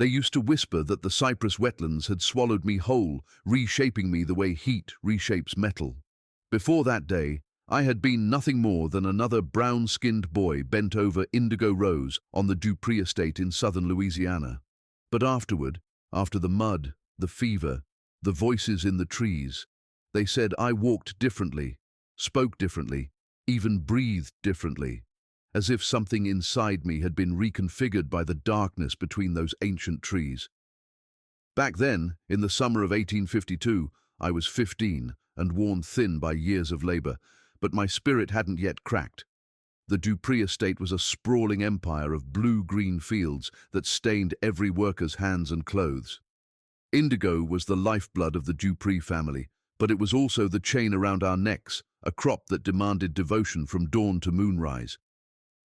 They used to whisper that the cypress wetlands had swallowed me whole, reshaping me the way heat reshapes metal. Before that day, I had been nothing more than another brown-skinned boy bent over indigo rows on the Dupree estate in southern Louisiana. But afterward, after the mud, the fever, the voices in the trees, they said I walked differently, spoke differently, even breathed differently, as if something inside me had been reconfigured by the darkness between those ancient trees. Back then, in the summer of 1852, I was 15 and worn thin by years of labor, but my spirit hadn't yet cracked. The Dupree estate was a sprawling empire of blue-green fields that stained every worker's hands and clothes. Indigo was the lifeblood of the Dupree family, but it was also the chain around our necks, a crop that demanded devotion from dawn to moonrise.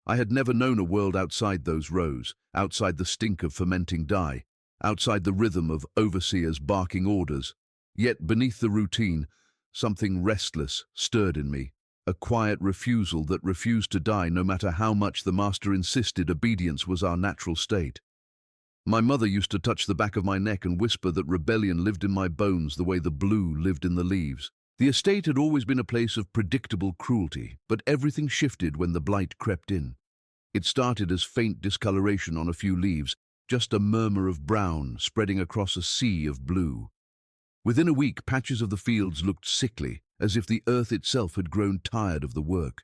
I had never known a world outside those rows, outside the stink of fermenting dye, outside the rhythm of overseers barking orders. Yet beneath the routine, something restless stirred in me, a quiet refusal that refused to die no matter how much the master insisted obedience was our natural state. My mother used to touch the back of my neck and whisper that rebellion lived in my bones the way the blue lived in the leaves. The estate had always been a place of predictable cruelty, but everything shifted when the blight crept in. It started as faint discoloration on a few leaves, just a murmur of brown spreading across a sea of blue. Within a week, patches of the fields looked sickly, as if the earth itself had grown tired of the work.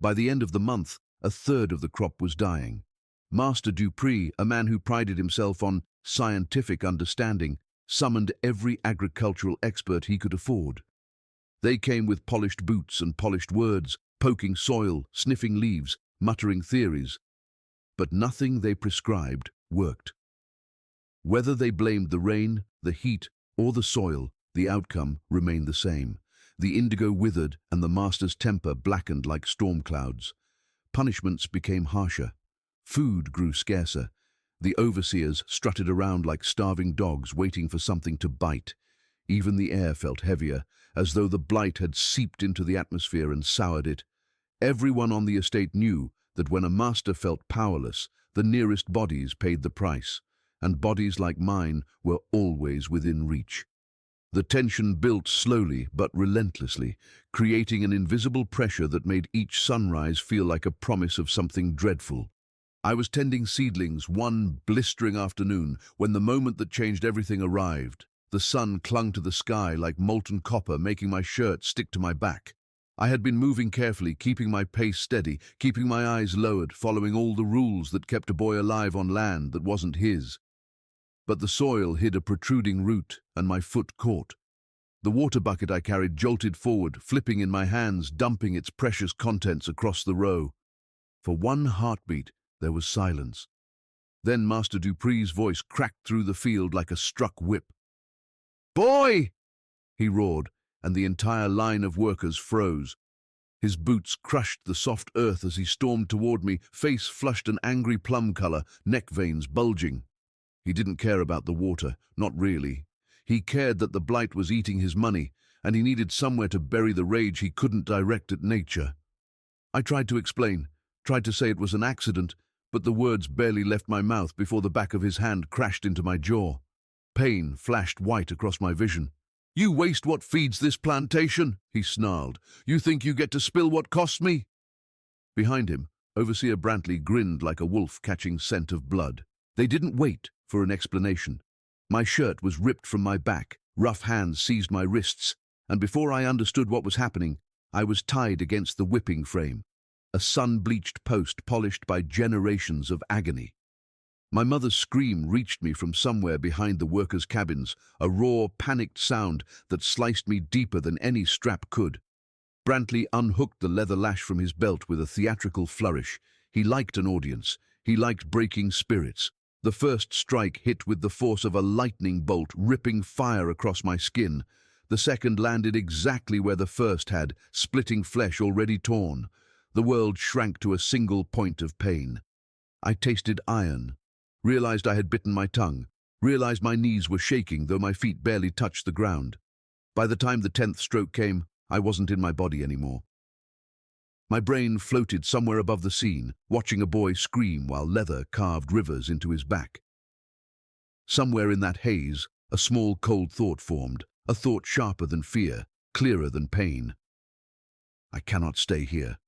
By the end of the month, a third of the crop was dying. Master Dupree, a man who prided himself on scientific understanding, summoned every agricultural expert he could afford. They came with polished boots and polished words, poking soil, sniffing leaves, muttering theories. But nothing they prescribed worked. Whether they blamed the rain, the heat, or the soil, the outcome remained the same. The indigo withered and the master's temper blackened like storm clouds. Punishments became harsher. Food grew scarcer. The overseers strutted around like starving dogs waiting for something to bite. Even the air felt heavier, as though the blight had seeped into the atmosphere and soured it. Everyone on the estate knew that when a master felt powerless, the nearest bodies paid the price, and bodies like mine were always within reach. The tension built slowly but relentlessly, creating an invisible pressure that made each sunrise feel like a promise of something dreadful. I was tending seedlings one blistering afternoon when the moment that changed everything arrived. The sun clung to the sky like molten copper, making my shirt stick to my back. I had been moving carefully, keeping my pace steady, keeping my eyes lowered, following all the rules that kept a boy alive on land that wasn't his. But the soil hid a protruding root, and my foot caught. The water bucket I carried jolted forward, flipping in my hands, dumping its precious contents across the row. For one heartbeat, there was silence. Then Master Dupree's voice cracked through the field like a struck whip. "Boy!" he roared, and the entire line of workers froze. His boots crushed the soft earth as he stormed toward me, face flushed an angry plum color, neck veins bulging. He didn't care about the water, not really. He cared that the blight was eating his money, and he needed somewhere to bury the rage he couldn't direct at nature. I tried to explain, tried to say it was an accident, but the words barely left my mouth before the back of his hand crashed into my jaw. Pain flashed white across my vision. "You waste what feeds this plantation," he snarled. "You think you get to spill what costs me?" Behind him, Overseer Brantley grinned like a wolf catching scent of blood. They didn't wait for an explanation. My shirt was ripped from my back, rough hands seized my wrists, and before I understood what was happening, I was tied against the whipping frame, a sun-bleached post polished by generations of agony. My mother's scream reached me from somewhere behind the workers' cabins, a raw, panicked sound that sliced me deeper than any strap could. Brantley unhooked the leather lash from his belt with a theatrical flourish. He liked an audience. He liked breaking spirits. The first strike hit with the force of a lightning bolt, ripping fire across my skin. The second landed exactly where the first had, splitting flesh already torn. The world shrank to a single point of pain. I tasted iron, realized I had bitten my tongue, realized my knees were shaking though my feet barely touched the ground. By the time the 10th stroke came, I wasn't in my body anymore. My brain floated somewhere above the scene, watching a boy scream while leather carved rivers into his back. Somewhere in that haze, a small cold thought formed, a thought sharper than fear, clearer than pain. I cannot stay here.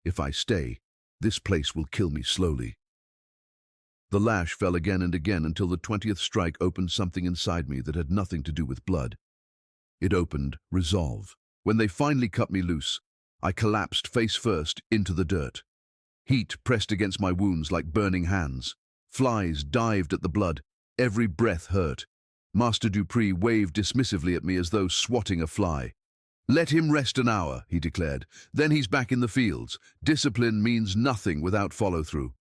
If I stay, this place will kill me slowly. The lash fell again and again until the 20th strike opened something inside me that had nothing to do with blood. It opened resolve. When they finally cut me loose, I collapsed face first into the dirt. Heat pressed against my wounds like burning hands. Flies dived at the blood. Every breath hurt. Master Dupree waved dismissively at me as though swatting a fly. "Let him rest an hour," he declared. "Then he's back in the fields. Discipline means nothing without follow-through."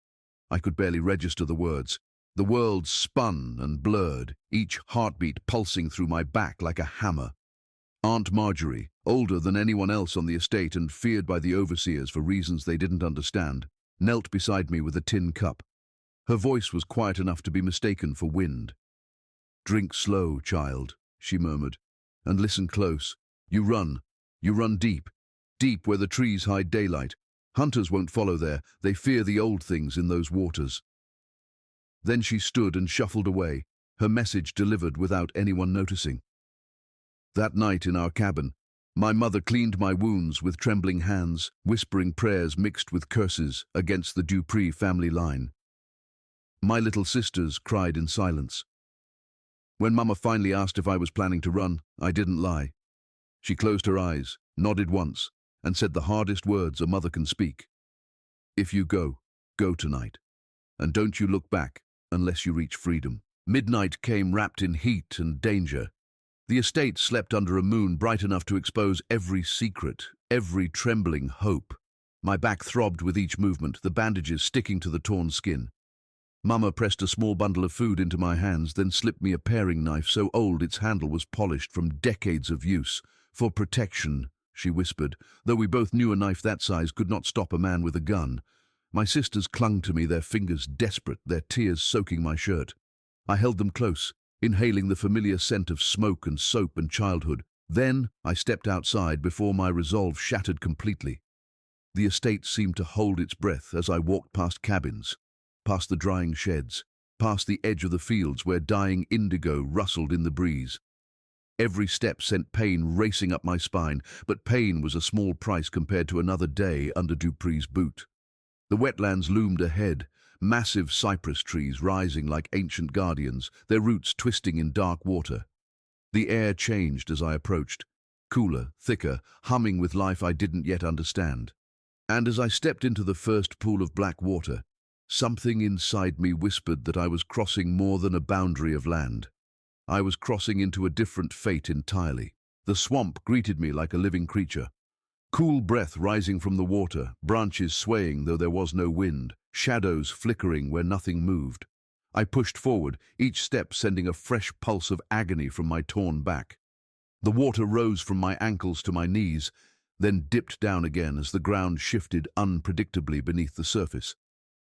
I could barely register the words. The world spun and blurred, each heartbeat pulsing through my back like a hammer. Aunt Marjorie, older than anyone else on the estate and feared by the overseers for reasons they didn't understand, knelt beside me with a tin cup. Her voice was quiet enough to be mistaken for wind. "Drink slow, child," she murmured, "and listen close. You run deep, deep where the trees hide daylight. Hunters won't follow there, they fear the old things in those waters." Then she stood and shuffled away, her message delivered without anyone noticing. That night in our cabin, my mother cleaned my wounds with trembling hands, whispering prayers mixed with curses against the Dupree family line. My little sisters cried in silence. When Mama finally asked if I was planning to run, I didn't lie. She closed her eyes, nodded once, and said the hardest words a mother can speak. "If you go, go tonight. And don't you look back unless you reach freedom." Midnight came wrapped in heat and danger. The estate slept under a moon bright enough to expose every secret, every trembling hope. My back throbbed with each movement, the bandages sticking to the torn skin. Mama pressed a small bundle of food into my hands, then slipped me a paring knife so old its handle was polished from decades of use. "For protection," she whispered, though we both knew a knife that size could not stop a man with a gun. My sisters clung to me, their fingers desperate, their tears soaking my shirt. I held them close, inhaling the familiar scent of smoke and soap and childhood. Then I stepped outside before my resolve shattered completely. The estate seemed to hold its breath as I walked past cabins, past the drying sheds, past the edge of the fields where dying indigo rustled in the breeze. Every step sent pain racing up my spine, but pain was a small price compared to another day under Dupree's boot. The wetlands loomed ahead, massive cypress trees rising like ancient guardians, their roots twisting in dark water. The air changed as I approached, cooler, thicker, humming with life I didn't yet understand. And as I stepped into the first pool of black water, something inside me whispered that I was crossing more than a boundary of land. I was crossing into a different fate entirely. The swamp greeted me like a living creature. Cool breath rising from the water, branches swaying though there was no wind, shadows flickering where nothing moved. I pushed forward, each step sending a fresh pulse of agony from my torn back. The water rose from my ankles to my knees, then dipped down again as the ground shifted unpredictably beneath the surface.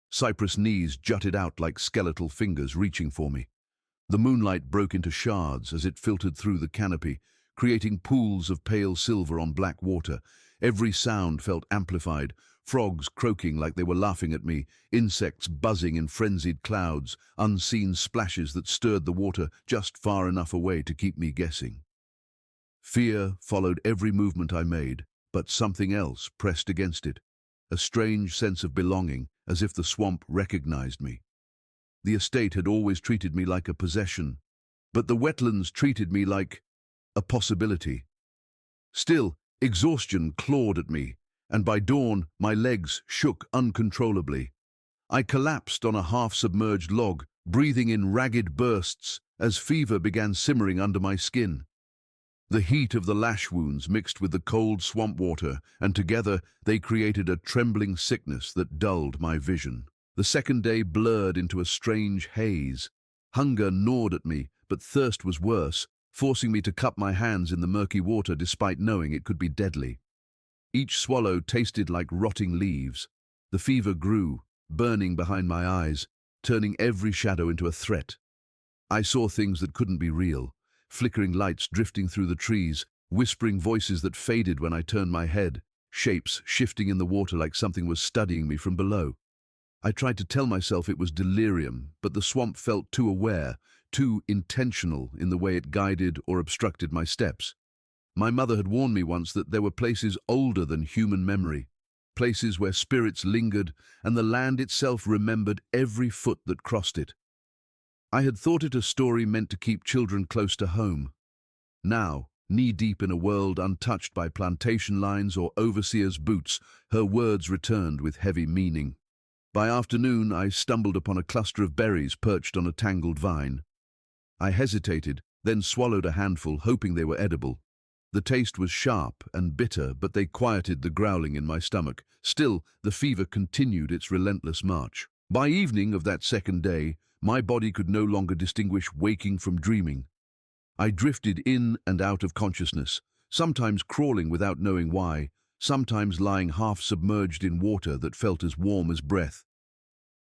Cypress knees jutted out like skeletal fingers reaching for me. The moonlight broke into shards as it filtered through the canopy, creating pools of pale silver on black water. Every sound felt amplified, frogs croaking like they were laughing at me, insects buzzing in frenzied clouds, unseen splashes that stirred the water just far enough away to keep me guessing. Fear followed every movement I made, but something else pressed against it, a strange sense of belonging, as if the swamp recognized me. The estate had always treated me like a possession, but the wetlands treated me like a possibility. Still, exhaustion clawed at me, and by dawn my legs shook uncontrollably. I collapsed on a half-submerged log, breathing in ragged bursts as fever began simmering under my skin. The heat of the lash wounds mixed with the cold swamp water, and together they created a trembling sickness that dulled my vision. The second day blurred into a strange haze. Hunger gnawed at me, but thirst was worse, forcing me to cup my hands in the murky water despite knowing it could be deadly. Each swallow tasted like rotting leaves. The fever grew, burning behind my eyes, turning every shadow into a threat. I saw things that couldn't be real, flickering lights drifting through the trees, whispering voices that faded when I turned my head, shapes shifting in the water like something was studying me from below. I tried to tell myself it was delirium, but the swamp felt too aware, too intentional in the way it guided or obstructed my steps. My mother had warned me once that there were places older than human memory, places where spirits lingered and the land itself remembered every foot that crossed it. I had thought it a story meant to keep children close to home. Now, knee-deep in a world untouched by plantation lines or overseers' boots, her words returned with heavy meaning. By afternoon, I stumbled upon a cluster of berries perched on a tangled vine. I hesitated, then swallowed a handful, hoping they were edible. The taste was sharp and bitter, but they quieted the growling in my stomach. Still, the fever continued its relentless march. By evening of that second day, my body could no longer distinguish waking from dreaming. I drifted in and out of consciousness, sometimes crawling without knowing why, sometimes lying half submerged in water that felt as warm as breath.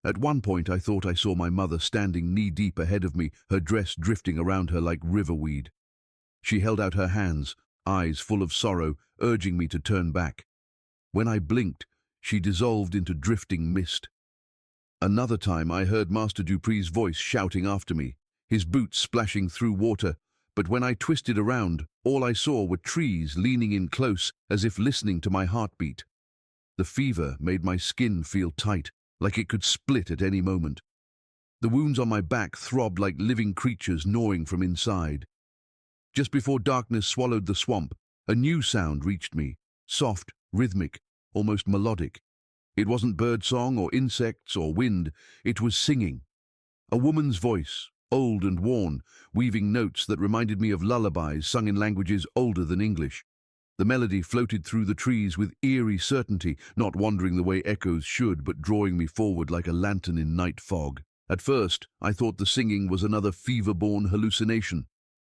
At one point I thought I saw my mother standing knee-deep ahead of me, her dress drifting around her like riverweed. She held out her hands, eyes full of sorrow, urging me to turn back. When I blinked, she dissolved into drifting mist. Another time I heard Master Dupree's voice shouting after me, his boots splashing through water, but when I twisted around, all I saw were trees leaning in close, as if listening to my heartbeat. The fever made my skin feel tight, like it could split at any moment. The wounds on my back throbbed like living creatures gnawing from inside. Just before darkness swallowed the swamp, a new sound reached me, soft, rhythmic, almost melodic. It wasn't birdsong or insects or wind, it was singing. A woman's voice, old and worn, weaving notes that reminded me of lullabies sung in languages older than English. The melody floated through the trees with eerie certainty, not wandering the way echoes should, but drawing me forward like a lantern in night fog. At first, I thought the singing was another fever-born hallucination.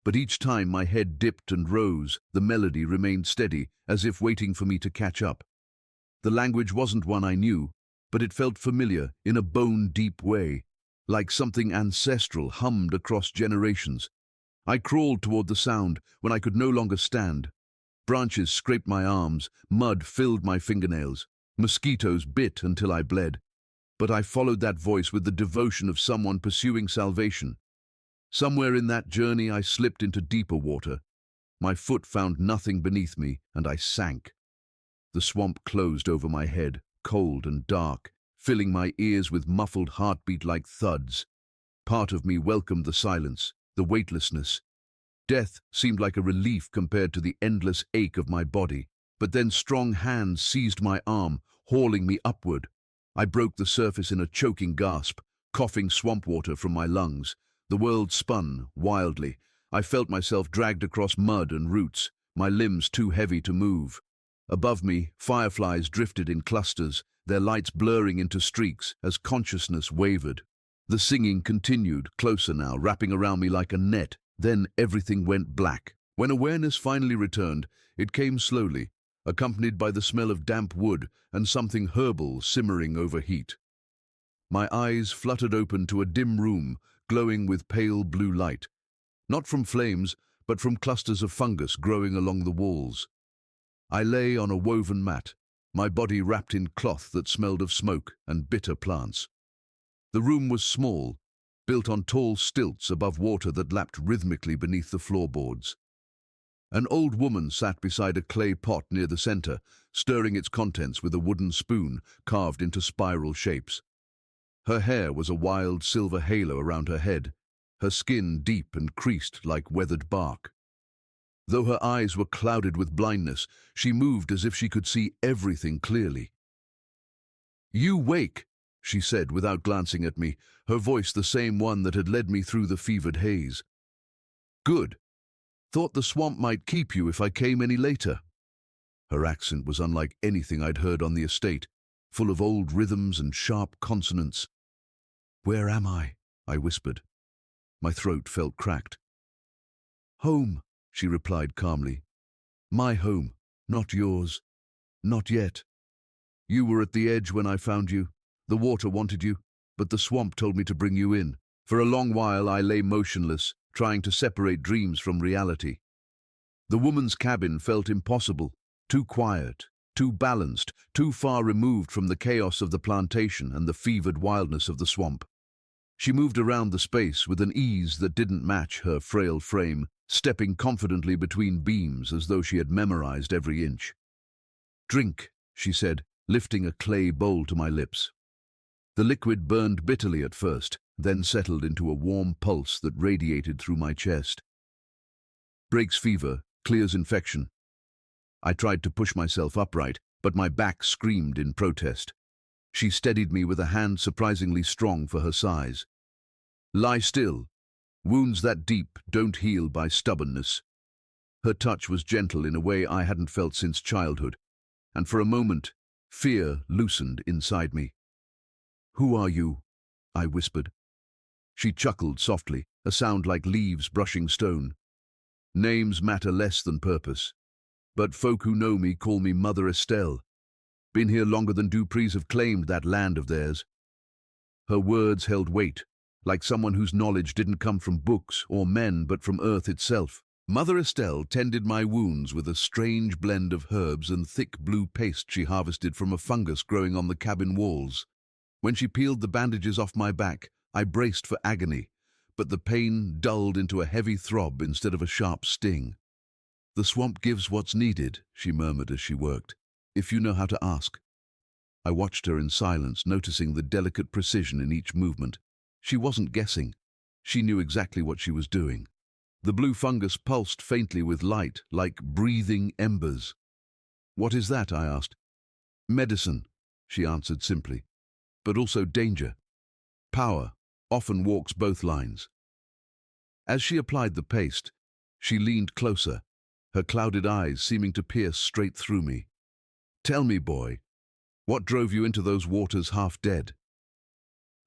But each time my head dipped and rose, the melody remained steady, as if waiting for me to catch up. The language wasn't one I knew, but it felt familiar in a bone-deep way, like something ancestral hummed across generations. I crawled toward the sound when I could no longer stand. Branches scraped my arms, mud filled my fingernails, mosquitoes bit until I bled. But I followed that voice with the devotion of someone pursuing salvation. Somewhere in that journey I slipped into deeper water. My foot found nothing beneath me, and I sank. The swamp closed over my head, cold and dark, filling my ears with muffled heartbeat like thuds. Part of me welcomed the silence, the weightlessness. Death seemed like a relief compared to the endless ache of my body. But then strong hands seized my arm, hauling me upward. I broke the surface in a choking gasp, coughing swamp water from my lungs. The world spun wildly. I felt myself dragged across mud and roots, my limbs too heavy to move. Above me, fireflies drifted in clusters, their lights blurring into streaks as consciousness wavered. The singing continued, closer now, wrapping around me like a net. Then everything went black. When awareness finally returned, it came slowly, accompanied by the smell of damp wood and something herbal simmering over heat. My eyes fluttered open to a dim room, glowing with pale blue light, not from flames, but from clusters of fungus growing along the walls. I lay on a woven mat, my body wrapped in cloth that smelled of smoke and bitter plants. The room was small, built on tall stilts above water that lapped rhythmically beneath the floorboards. An old woman sat beside a clay pot near the center, stirring its contents with a wooden spoon carved into spiral shapes. Her hair was a wild silver halo around her head, her skin deep and creased like weathered bark. Though her eyes were clouded with blindness, she moved as if she could see everything clearly. "You wake," she said without glancing at me, her voice the same one that had led me through the fevered haze. "Good. Thought the swamp might keep you if I came any later." Her accent was unlike anything I'd heard on the estate, full of old rhythms and sharp consonants. "Where am I?" I whispered. My throat felt cracked. "Home," she replied calmly. "My home, not yours. Not yet. You were at the edge when I found you. The water wanted you, but the swamp told me to bring you in." For a long while I lay motionless, trying to separate dreams from reality. The woman's cabin felt impossible, too quiet, too balanced, too far removed from the chaos of the plantation and the fevered wildness of the swamp. She moved around the space with an ease that didn't match her frail frame, stepping confidently between beams as though she had memorized every inch. "Drink," she said, lifting a clay bowl to my lips. The liquid burned bitterly at first, then settled into a warm pulse that radiated through my chest. "Breaks fever, clears infection." I tried to push myself upright, but my back screamed in protest. She steadied me with a hand surprisingly strong for her size. "Lie still. Wounds that deep don't heal by stubbornness." Her touch was gentle in a way I hadn't felt since childhood, and for a moment, fear loosened inside me. "Who are you?" I whispered. She chuckled softly, a sound like leaves brushing stone. "Names matter less than purpose. But folk who know me call me Mother Estelle. Been here longer than Duprees have claimed that land of theirs." Her words held weight, like someone whose knowledge didn't come from books or men but from earth itself. Mother Estelle tended my wounds with a strange blend of herbs and thick blue paste she harvested from a fungus growing on the cabin walls. When she peeled the bandages off my back, I braced for agony, but the pain dulled into a heavy throb instead of a sharp sting. "The swamp gives what's needed," she murmured as she worked, "if you know how to ask." I watched her in silence, noticing the delicate precision in each movement. She wasn't guessing. She knew exactly what she was doing. The blue fungus pulsed faintly with light, like breathing embers. "What is that?" I asked. "Medicine," she answered simply, "but also danger. Power often walks both lines." As she applied the paste, she leaned closer, her clouded eyes seeming to pierce straight through me. "Tell me, boy, what drove you into those waters half dead?"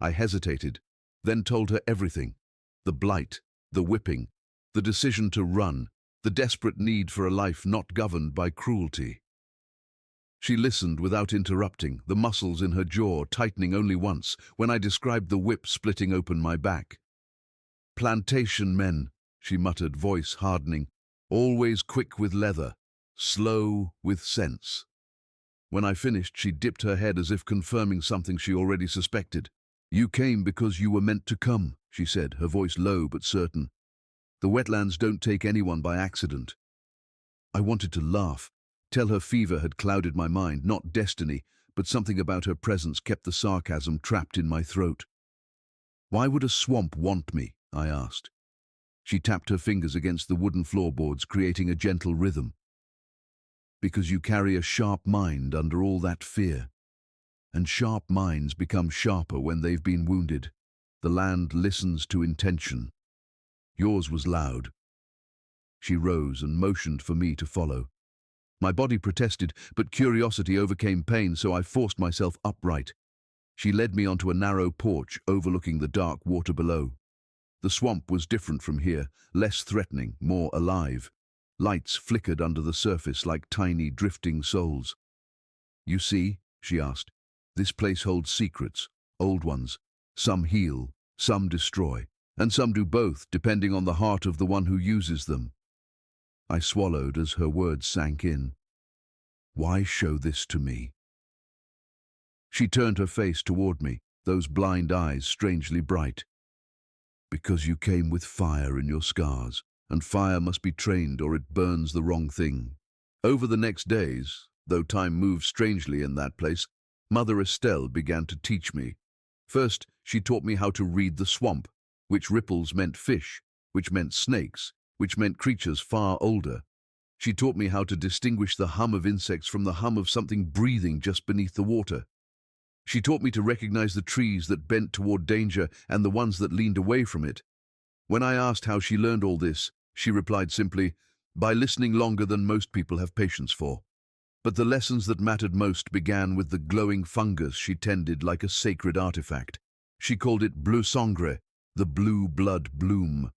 I hesitated, then told her everything. The blight, the whipping, the decision to run, the desperate need for a life not governed by cruelty. She listened without interrupting, the muscles in her jaw tightening only once when I described the whip splitting open my back. "Plantation men," she muttered, voice hardening, "always quick with leather, slow with sense." When I finished, she dipped her head as if confirming something she already suspected. "You came because you were meant to come," she said, her voice low but certain. "The wetlands don't take anyone by accident." I wanted to laugh, tell her fever had clouded my mind, not destiny, but something about her presence kept the sarcasm trapped in my throat. "Why would a swamp want me?" I asked. She tapped her fingers against the wooden floorboards, creating a gentle rhythm. "Because you carry a sharp mind under all that fear. And sharp minds become sharper when they've been wounded. The land listens to intention. Yours was loud." She rose and motioned for me to follow. My body protested, but curiosity overcame pain, so I forced myself upright. She led me onto a narrow porch overlooking the dark water below. The swamp was different from here, less threatening, more alive. Lights flickered under the surface like tiny drifting souls. "You see," she asked, "this place holds secrets, old ones. Some heal, some destroy, and some do both, depending on the heart of the one who uses them." I swallowed as her words sank in. "Why show this to me?" She turned her face toward me, those blind eyes strangely bright. "Because you came with fire in your scars, and fire must be trained or it burns the wrong thing." Over the next days, though time moved strangely in that place, Mother Estelle began to teach me. First, she taught me how to read the swamp, which ripples meant fish, which meant snakes, which meant creatures far older. She taught me how to distinguish the hum of insects from the hum of something breathing just beneath the water. She taught me to recognize the trees that bent toward danger and the ones that leaned away from it. When I asked how she learned all this, she replied simply, "By listening longer than most people have patience for." But the lessons that mattered most began with the glowing fungus she tended like a sacred artifact. She called it bleu sangre, the blue blood bloom.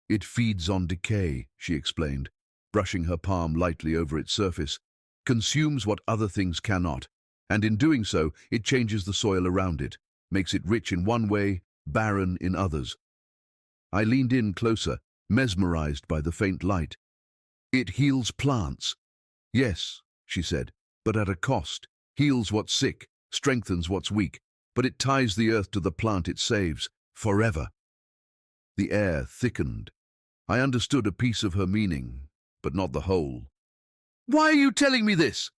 "It feeds on decay," she explained, brushing her palm lightly over its surface, "consumes what other things cannot, and in doing so, it changes the soil around it, makes it rich in one way, barren in others." I leaned in closer, mesmerized by the faint light. "It heals plants." "Yes," she said, "but at a cost. Heals what's sick, strengthens what's weak, but it ties the earth to the plant it saves. Forever. The air thickened. I understood a piece of her meaning, but not the whole. "Why are you telling me this?"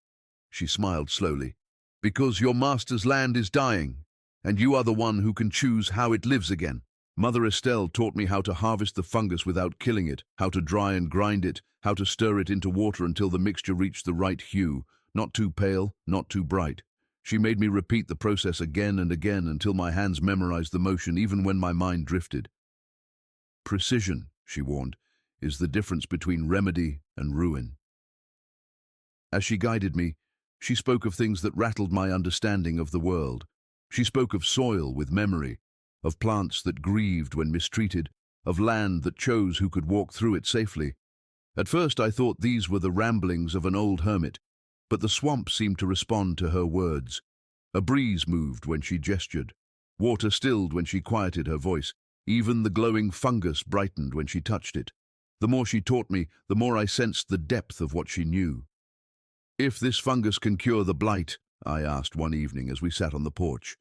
She smiled slowly. "Because your master's land is dying, and you are the one who can choose how it lives again. Mother Estelle taught me how to harvest the fungus without killing it, how to dry and grind it, how to stir it into water until the mixture reached the right hue, not too pale, not too bright. She made me repeat the process again and again until my hands memorized the motion even when my mind drifted. Precision, she warned, is the difference between remedy and ruin. As she guided me, she spoke of things that rattled my understanding of the world. She spoke of soil with memory, of plants that grieved when mistreated, of land that chose who could walk through it safely. At first I thought these were the ramblings of an old hermit, but the swamp seemed to respond to her words. A breeze moved when she gestured. Water stilled when she quieted her voice. Even the glowing fungus brightened when she touched it. The more she taught me, the more I sensed the depth of what she knew. "If this fungus can cure the blight," I asked one evening as we sat on the porch,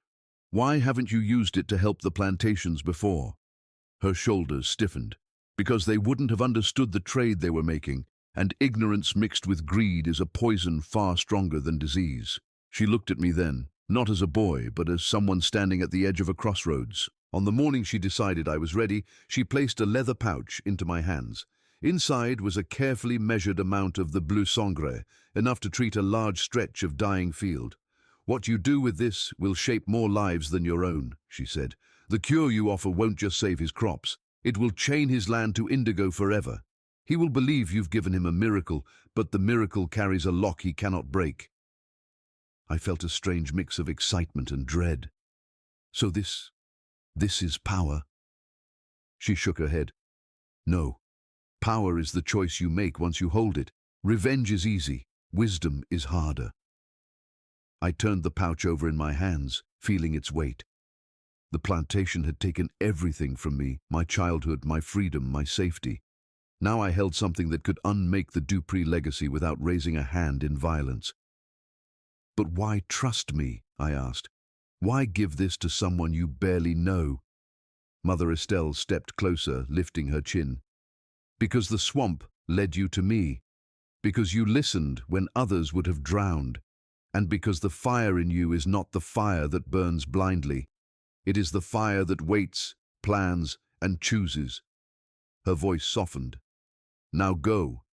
"why haven't you used it to help the plantations before?" Her shoulders stiffened. "Because they wouldn't have understood the trade they were making, and ignorance mixed with greed is a poison far stronger than disease." She looked at me then, not as a boy, but as someone standing at the edge of a crossroads. On the morning she decided I was ready, she placed a leather pouch into my hands. Inside was a carefully measured amount of the bleu sangre, enough to treat a large stretch of dying field. "What you do with this will shape more lives than your own," she said. "The cure you offer won't just save his crops. It will chain his land to indigo forever. He will believe you've given him a miracle, but the miracle carries a lock he cannot break." I felt a strange mix of excitement and dread. "So this is power?" She shook her head. "No. Power is the choice you make once you hold it. Revenge is easy. Wisdom is harder." I turned the pouch over in my hands, feeling its weight. The plantation had taken everything from me, my childhood, my freedom, my safety. Now I held something that could unmake the Dupree legacy without raising a hand in violence. "But why trust me?" I asked. "Why give this to someone you barely know?" Mother Estelle stepped closer, lifting her chin. "Because the swamp led you to me. Because you listened when others would have drowned. And because the fire in you is not the fire that burns blindly. It is the fire that waits, plans, and chooses." Her voice softened. "Now go,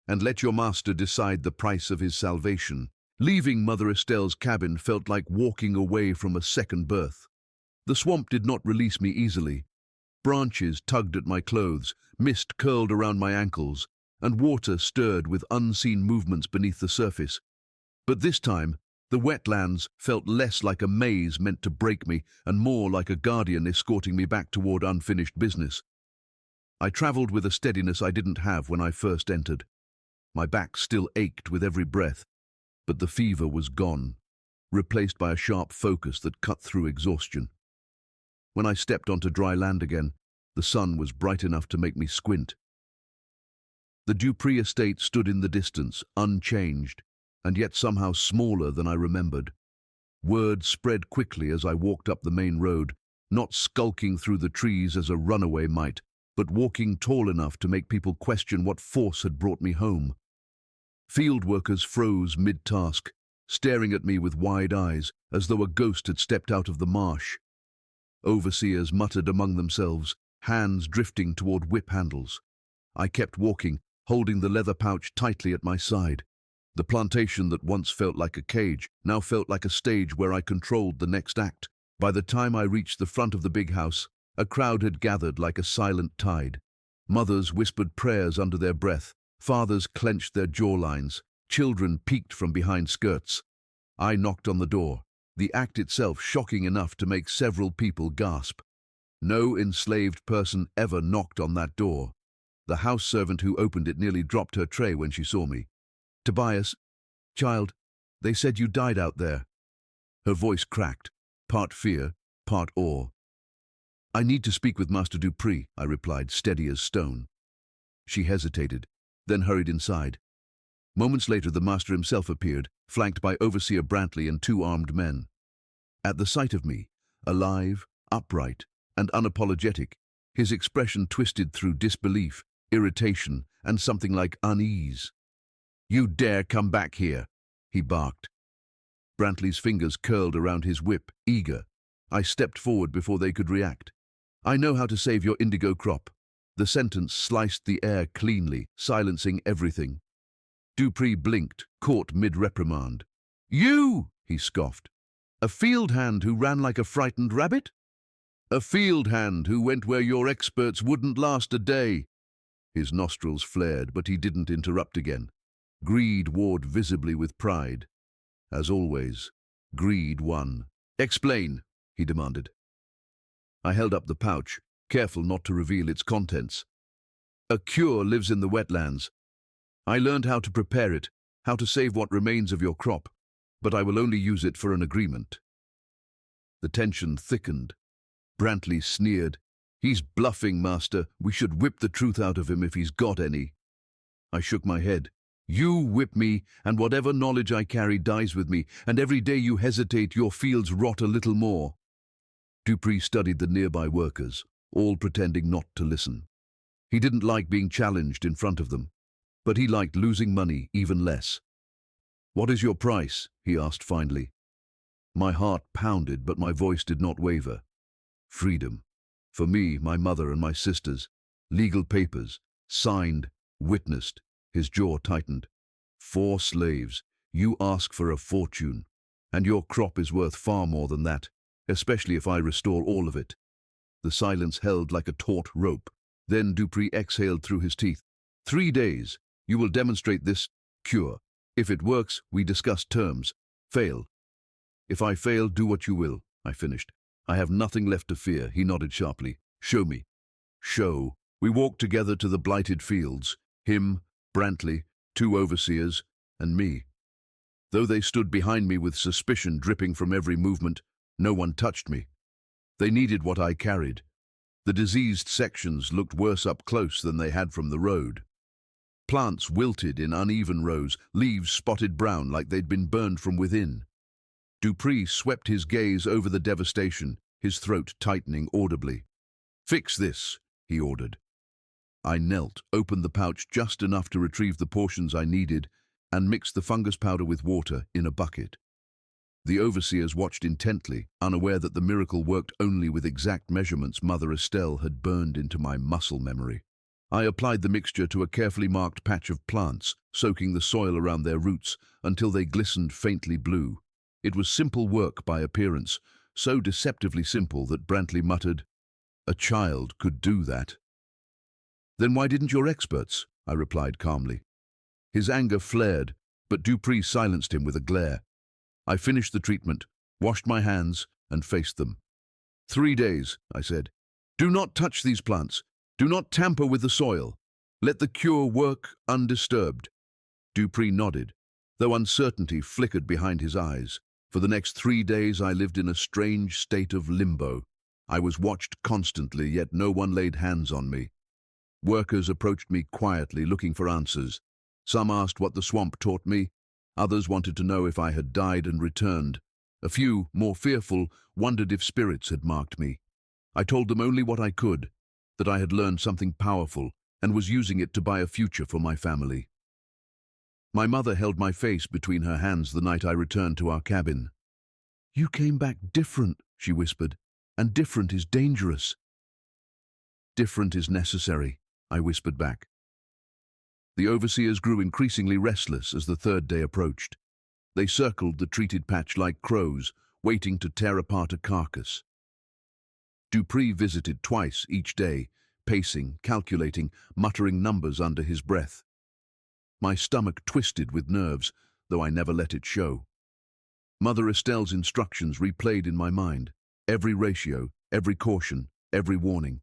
and let your master decide the price of his salvation." Leaving Mother Estelle's cabin felt like walking away from a second birth. The swamp did not release me easily. Branches tugged at my clothes, mist curled around my ankles, and water stirred with unseen movements beneath the surface. But this time, the wetlands felt less like a maze meant to break me and more like a guardian escorting me back toward unfinished business. I traveled with a steadiness I didn't have when I first entered. My back still ached with every breath, but the fever was gone, replaced by a sharp focus that cut through exhaustion. When I stepped onto dry land again, the sun was bright enough to make me squint. The Dupree estate stood in the distance, unchanged, and yet somehow smaller than I remembered. Word spread quickly as I walked up the main road, not skulking through the trees as a runaway might, but walking tall enough to make people question what force had brought me home. Field workers froze mid-task, staring at me with wide eyes, as though a ghost had stepped out of the marsh. Overseers muttered among themselves, hands drifting toward whip handles. I kept walking, holding the leather pouch tightly at my side. The plantation that once felt like a cage now felt like a stage where I controlled the next act. By the time I reached the front of the big house, a crowd had gathered like a silent tide. Mothers whispered prayers under their breath. Fathers clenched their jawlines. Children peeked from behind skirts. I knocked on the door, the act itself shocking enough to make several people gasp. No enslaved person ever knocked on that door. The house servant who opened it nearly dropped her tray when she saw me. "Tobias, child, they said you died out there." Her voice cracked, part fear, part awe. "I need to speak with Master Dupree," I replied, steady as stone. She hesitated, then hurried inside. Moments later, the master himself appeared, flanked by Overseer Brantley and two armed men. At the sight of me, alive, upright, and unapologetic, his expression twisted through disbelief, irritation, and something like unease. "You dare come back here," he barked. Brantley's fingers curled around his whip, eager. I stepped forward before they could react. "I know how to save your indigo crop." The sentence sliced the air cleanly, silencing everything. Dupree blinked, caught mid-reprimand. "You!" he scoffed. "A field hand who ran like a frightened rabbit?" "A field hand who went where your experts wouldn't last a day." His nostrils flared, but he didn't interrupt again. Greed warred visibly with pride. As always, greed won. "Explain," he demanded. I held up the pouch, careful not to reveal its contents. "A cure lives in the wetlands. I learned how to prepare it, how to save what remains of your crop, but I will only use it for an agreement." The tension thickened. Brantley sneered. "He's bluffing, Master. We should whip the truth out of him if he's got any." I shook my head. "You whip me, and whatever knowledge I carry dies with me, and every day you hesitate, your fields rot a little more." Dupree studied the nearby workers, all pretending not to listen. He didn't like being challenged in front of them, but he liked losing money even less. "What is your price?" he asked finally. My heart pounded, but my voice did not waver. "Freedom. For me, my mother, and my sisters. Legal papers. Signed. Witnessed." His jaw tightened. "4 slaves. You ask for a fortune. And your crop is worth far more than that, especially if I restore all of it." The silence held like a taut rope. Then Dupree exhaled through his teeth. 3 days. You will demonstrate this cure. If it works, we discuss terms. Fail. If I fail, do what you will," I finished. "I have nothing left to fear." He nodded sharply. "Show me." "Show." We walked together to the blighted fields. Him, Brantley, 2 overseers, and me. Though they stood behind me with suspicion dripping from every movement, no one touched me. They needed what I carried. The diseased sections looked worse up close than they had from the road. Plants wilted in uneven rows, leaves spotted brown like they'd been burned from within. Dupree swept his gaze over the devastation, his throat tightening audibly. "Fix this," he ordered. I knelt, opened the pouch just enough to retrieve the portions I needed, and mixed the fungus powder with water in a bucket. The overseers watched intently, unaware that the miracle worked only with exact measurements Mother Estelle had burned into my muscle memory. I applied the mixture to a carefully marked patch of plants, soaking the soil around their roots until they glistened faintly blue. It was simple work by appearance, so deceptively simple that Brantley muttered, "A child could do that." "Then why didn't your experts?" I replied calmly. His anger flared, but Dupree silenced him with a glare. I finished the treatment, washed my hands, and faced them. 3 days, I said. "Do not touch these plants. Do not tamper with the soil. Let the cure work undisturbed." Dupree nodded, though uncertainty flickered behind his eyes. For the next 3 days I lived in a strange state of limbo. I was watched constantly, yet no one laid hands on me. Workers approached me quietly, looking for answers. Some asked what the swamp taught me. Others wanted to know if I had died and returned. A few, more fearful, wondered if spirits had marked me. I told them only what I could, that I had learned something powerful and was using it to buy a future for my family. My mother held my face between her hands the night I returned to our cabin. "You came back different," she whispered, "and different is dangerous." "Different is necessary," I whispered back. The overseers grew increasingly restless as the 3rd day approached. They circled the treated patch like crows, waiting to tear apart a carcass. Dupree visited twice each day, pacing, calculating, muttering numbers under his breath. My stomach twisted with nerves, though I never let it show. Mother Estelle's instructions replayed in my mind, every ratio, every caution, every warning.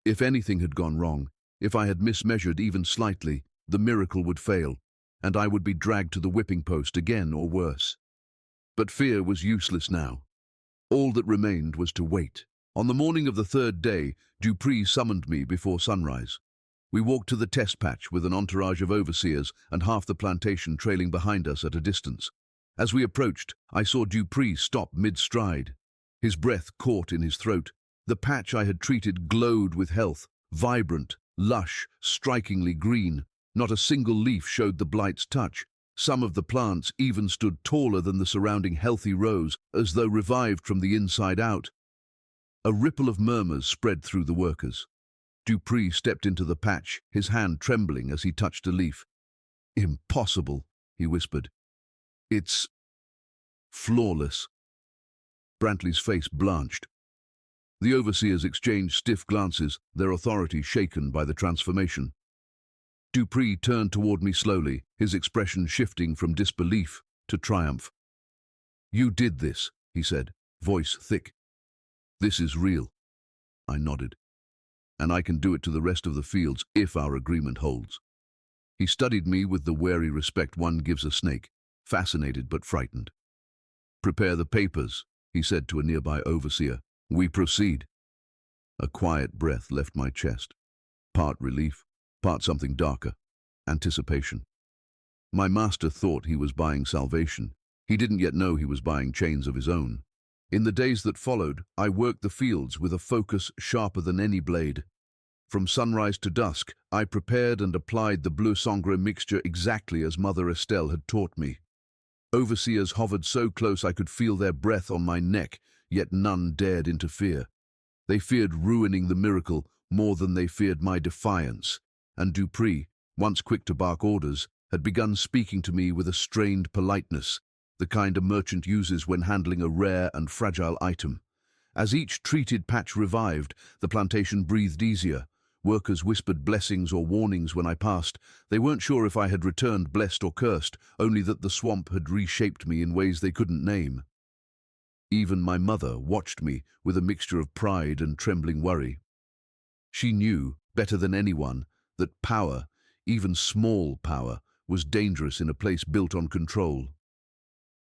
If anything had gone wrong, if I had mismeasured even slightly, the miracle would fail, and I would be dragged to the whipping post again or worse. But fear was useless now. All that remained was to wait. On the morning of the 3rd day, Dupree summoned me before sunrise. We walked to the test patch with an entourage of overseers and half the plantation trailing behind us at a distance. As we approached, I saw Dupree stop mid-stride. His breath caught in his throat, The patch I had treated glowed with health, vibrant, lush, strikingly green. Not a single leaf showed the blight's touch. Some of the plants even stood taller than the surrounding healthy rows, as though revived from the inside out. A ripple of murmurs spread through the workers. Dupree stepped into the patch, his hand trembling as he touched a leaf. "Impossible," he whispered. "It's flawless." Brantley's face blanched. The overseers exchanged stiff glances, their authority shaken by the transformation. Dupree turned toward me slowly, his expression shifting from disbelief to triumph. "You did this," he said, voice thick. "This is real." I nodded. "And I can do it to the rest of the fields if our agreement holds." He studied me with the wary respect one gives a snake, fascinated but frightened. "Prepare the papers," he said to a nearby overseer. "We proceed." A quiet breath left my chest. Part relief, part something darker. Anticipation. My master thought he was buying salvation. He didn't yet know he was buying chains of his own. In the days that followed, I worked the fields with a focus sharper than any blade. From sunrise to dusk, I prepared and applied the bleu sangre mixture exactly as Mother Estelle had taught me. Overseers hovered so close I could feel their breath on my neck, yet none dared interfere. They feared ruining the miracle more than they feared my defiance, and Dupree, once quick to bark orders, had begun speaking to me with a strained politeness, the kind a merchant uses when handling a rare and fragile item. As each treated patch revived, the plantation breathed easier. Workers whispered blessings or warnings when I passed. They weren't sure if I had returned blessed or cursed, only that the swamp had reshaped me in ways they couldn't name. Even my mother watched me with a mixture of pride and trembling worry. She knew, better than anyone, that power, even small power, was dangerous in a place built on control.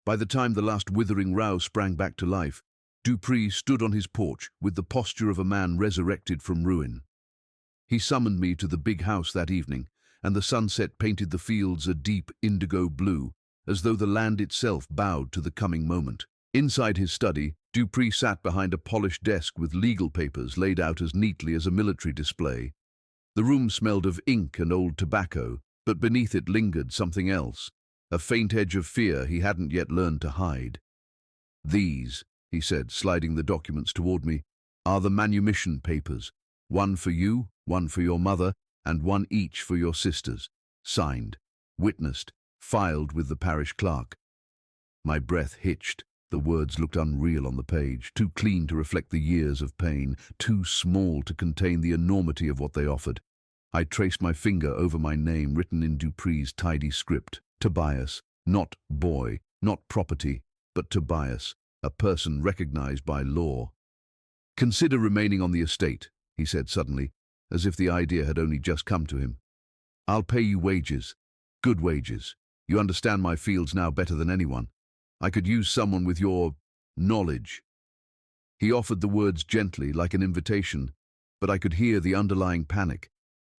By the time the last withering row sprang back to life, Dupree stood on his porch with the posture of a man resurrected from ruin. He summoned me to the big house that evening, and the sunset painted the fields a deep indigo blue, as though the land itself bowed to the coming moment. Inside his study, Dupree sat behind a polished desk with legal papers laid out as neatly as a military display. The room smelled of ink and old tobacco, but beneath it lingered something else, a faint edge of fear he hadn't yet learned to hide. "These," he said, sliding the documents toward me, "are the manumission papers. One for you, one for your mother, and one each for your sisters. Signed, witnessed, filed with the parish clerk." My breath hitched. The words looked unreal on the page, too clean to reflect the years of pain, too small to contain the enormity of what they offered. I traced my finger over my name written in Dupree's tidy script. Tobias, not boy, not property, but Tobias, a person recognized by law. "Consider remaining on the estate," he said suddenly, as if the idea had only just come to him. "I'll pay you wages, good wages. You understand my fields now better than anyone. I could use someone with your knowledge." He offered the words gently, like an invitation, but I could hear the underlying panic,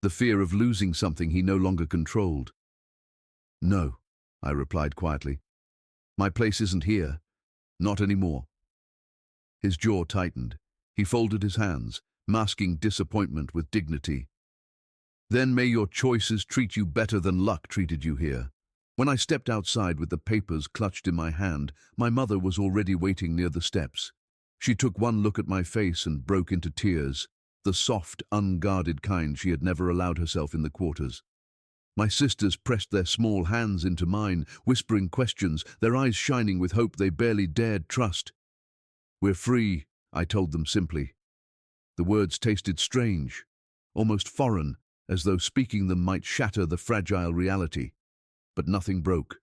the fear of losing something he no longer controlled. "No," I replied quietly. "My place isn't here. Not anymore." His jaw tightened. He folded his hands, masking disappointment with dignity. "Then may your choices treat you better than luck treated you here." When I stepped outside with the papers clutched in my hand, my mother was already waiting near the steps. She took one look at my face and broke into tears, the soft, unguarded kind she had never allowed herself in the quarters. My sisters pressed their small hands into mine, whispering questions, their eyes shining with hope they barely dared trust. "We're free," I told them simply. The words tasted strange, almost foreign, as though speaking them might shatter the fragile reality. But nothing broke.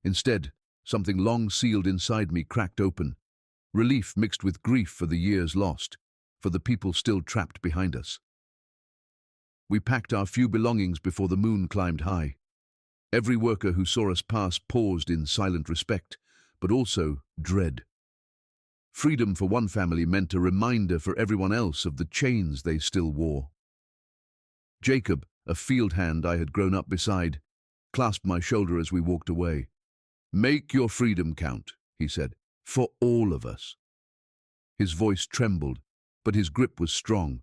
Instead, something long sealed inside me cracked open. Relief mixed with grief for the years lost, for the people still trapped behind us. We packed our few belongings before the moon climbed high. Every worker who saw us pass paused in silent respect, but also dread. Freedom for one family meant a reminder for everyone else of the chains they still wore. Jacob, a field hand I had grown up beside, clasped my shoulder as we walked away. "Make your freedom count," he said, "for all of us." His voice trembled, but his grip was strong.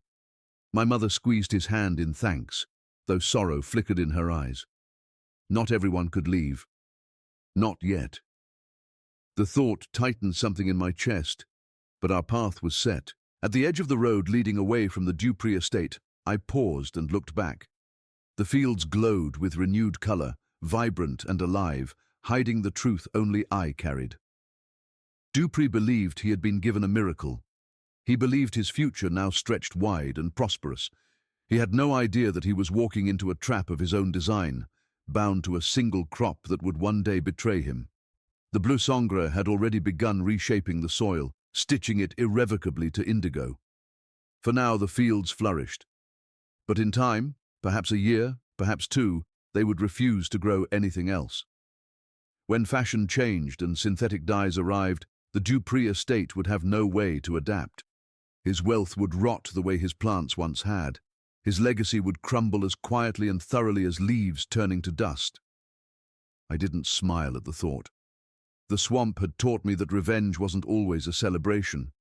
My mother squeezed his hand in thanks, though sorrow flickered in her eyes. Not everyone could leave. Not yet. The thought tightened something in my chest, but our path was set. At the edge of the road leading away from the Dupree estate, I paused and looked back. The fields glowed with renewed color, vibrant and alive, hiding the truth only I carried. Dupree believed he had been given a miracle. He believed his future now stretched wide and prosperous. He had no idea that he was walking into a trap of his own design, bound to a single crop that would one day betray him. The bleu sangre had already begun reshaping the soil, stitching it irrevocably to indigo. For now the fields flourished. But in time, perhaps a year, perhaps two, they would refuse to grow anything else. When fashion changed and synthetic dyes arrived, the Dupree estate would have no way to adapt. His wealth would rot the way his plants once had. His legacy would crumble as quietly and thoroughly as leaves turning to dust. I didn't smile at the thought. The swamp had taught me that revenge wasn't always a celebration.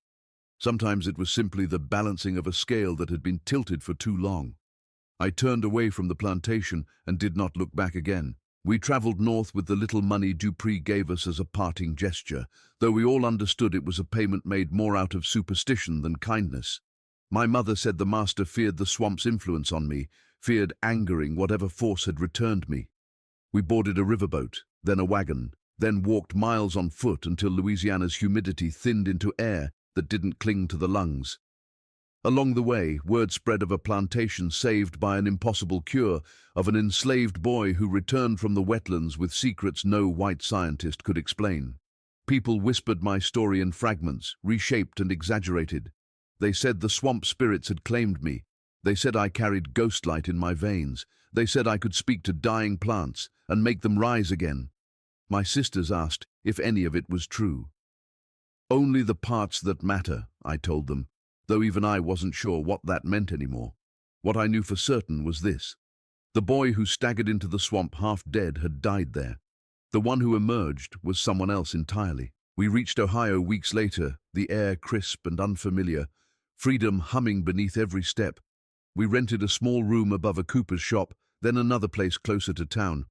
Sometimes it was simply the balancing of a scale that had been tilted for too long. I turned away from the plantation and did not look back again. We traveled north with the little money Dupree gave us as a parting gesture, though we all understood it was a payment made more out of superstition than kindness. My mother said the master feared the swamp's influence on me, feared angering whatever force had returned me. We boarded a riverboat, then a wagon, then walked miles on foot until Louisiana's humidity thinned into air that didn't cling to the lungs. Along the way, word spread of a plantation saved by an impossible cure, of an enslaved boy who returned from the wetlands with secrets no white scientist could explain. People whispered my story in fragments, reshaped and exaggerated. They said the swamp spirits had claimed me. They said I carried ghostlight in my veins. They said I could speak to dying plants and make them rise again. My sisters asked if any of it was true. Only the parts that matter, I told them, though even I wasn't sure what that meant anymore. What I knew for certain was this. The boy who staggered into the swamp half dead had died there. The one who emerged was someone else entirely. We reached Ohio weeks later, the air crisp and unfamiliar, freedom humming beneath every step. We rented a small room above a cooper's shop, then another place closer to town.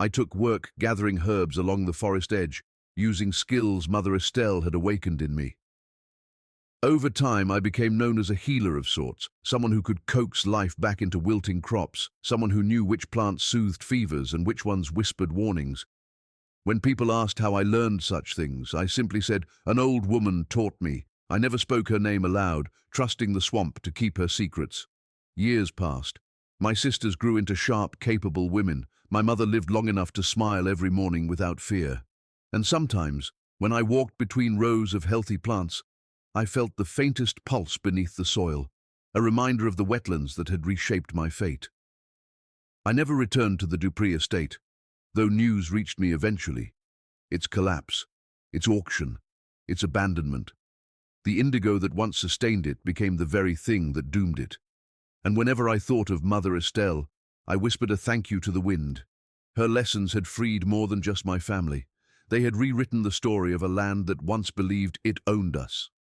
I took work gathering herbs along the forest edge, using skills Mother Estelle had awakened in me. Over time, I became known as a healer of sorts, someone who could coax life back into wilting crops, someone who knew which plants soothed fevers and which ones whispered warnings. When people asked how I learned such things, I simply said, "An old woman taught me." I never spoke her name aloud, trusting the swamp to keep her secrets. Years passed. My sisters grew into sharp, capable women. My mother lived long enough to smile every morning without fear. And sometimes, when I walked between rows of healthy plants, I felt the faintest pulse beneath the soil, a reminder of the wetlands that had reshaped my fate. I never returned to the Dupree estate, though news reached me eventually. Its collapse, its auction, its abandonment. The indigo that once sustained it became the very thing that doomed it. And whenever I thought of Mother Estelle, I whispered a thank you to the wind. Her lessons had freed more than just my family. They had rewritten the story of a land that once believed it owned us.